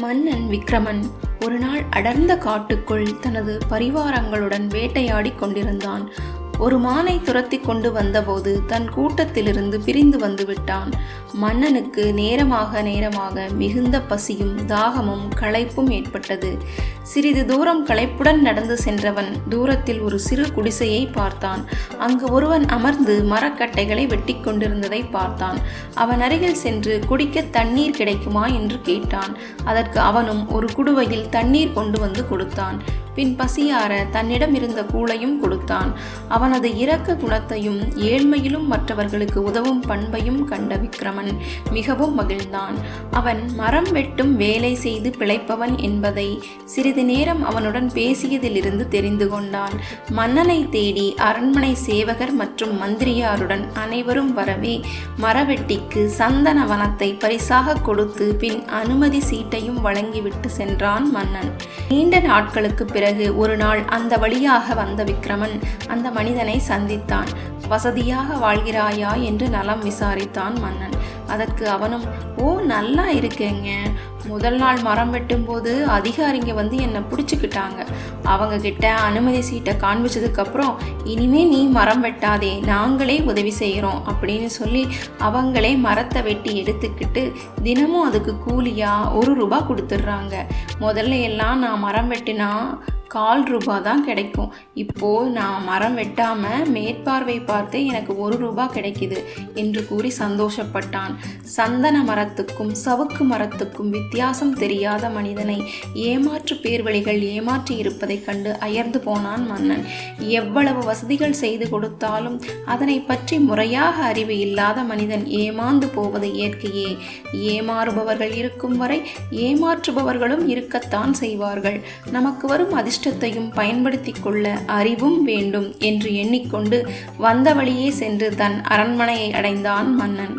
மன்னன் விக்கிரமன் ஒரு நாள் அடர்ந்த காட்டுக்குள் தனது பரிவாரங்களுடன் வேட்டையாடி கொண்டிருந்தான். ஒரு மானை துரத்தி கொண்டு வந்தபோது தன் கூட்டத்திலிருந்து பிரிந்து வந்து விட்டான். மன்னனுக்கு நேரமாக மிகுந்த பசியும் தாகமும் களைப்பும் ஏற்பட்டது. சிறிது தூரம் களைப்புடன் நடந்து சென்றவன் தூரத்தில் ஒரு சிறு குடிசையை பார்த்தான். அங்கு ஒருவன் அமர்ந்து மரக்கட்டைகளை வெட்டி கொண்டிருந்ததை பார்த்தான். அவன் அருகில் சென்று குடிக்க தண்ணீர் கிடைக்குமா என்று கேட்டான். அதற்கு அவனும் ஒரு குடுவையில் தண்ணீர் கொண்டு வந்து கொடுத்தான். பின் பசியார தன்னிடம் இருந்த கூளையும் கொடுத்தான். அவனது இரக்க குணத்தையும் ஏழ்மையிலும் மற்றவர்களுக்கு உதவும் பண்பையும் கண்ட விக்கிரமன் மிகவும் மகிழ்ந்தான். அவன் மரம் வெட்டும் வேலை செய்து பிழைப்பவன் என்பதை சிறிது நேரம் அவனுடன் பேசியதிலிருந்து தெரிந்து கொண்டான். மன்னனை தேடி அரண்மனை சேவகர் மற்றும் மந்திரியாருடன் அனைவரும் வரவே மரவெட்டிக்கு சந்தன வனத்தை பரிசாக கொடுத்து பின் அனுமதி சீட்டையும் வழங்கிவிட்டு சென்றான் மன்னன். நீண்ட நாட்களுக்கு பிறகு ஒரு நாள் அந்த வழியாக வந்த விக்கிரமன் அந்த மனிதனை சந்தித்தான். வசதியாக வாழ்கிறாயா என்று நலம் விசாரித்தான் மன்னன். அதற்கு அவனும், ஓ நல்லா இருக்கேங்க, முதல் நாள் மரம் வெட்டும் போது அதிகாரிங்க வந்து என்னை பிடிச்சிக்கிட்டாங்க. அவங்க கிட்ட அனுமதி சீட்டை காண்பிச்சதுக்கப்புறம் இனிமே நீ மரம் வெட்டாதே, நாங்களே உதவி செய்கிறோம் அப்படின்னு சொல்லி அவங்களே மரத்தை வெட்டி எடுத்துக்கிட்டு தினமும் அதுக்கு கூலியா ₹1 கொடுத்துட்றாங்க. முதல்ல எல்லாம் நான் மரம் வெட்டினா ₹4 தான் கிடைக்கும். இப்போது நான் மரம் வெட்டாமல் மேற்பார்வை பார்த்து எனக்கு ₹1 கிடைக்குது என்று கூறி சந்தோஷப்பட்டான். சந்தன மரத்துக்கும் சவுக்கு மரத்துக்கும் வித்தியாசம் தெரியாத மனிதனை ஏமாற்று பேர்வழிகள் ஏமாற்றி இருப்பதை கண்டு அயர்ந்து போனான் மன்னன். எவ்வளவு வசதிகள் செய்து கொடுத்தாலும் அதனை பற்றி முறையாக அறிவு இல்லாத மனிதன் ஏமாந்து போவது இயற்கையே. ஏமாறுபவர்கள் இருக்கும் வரை ஏமாற்றுபவர்களும் இருக்கத்தான் செய்வார்கள். நமக்கு வரும் அதிர்ஷ்டத்தையும் பயன்படுத்தி கொள்ள அறிவும் வேண்டும் என்று எண்ணிக்கொண்டு வந்த வழியே சென்று தன் அரண்மனையை அடைந்தான் மன்னன்.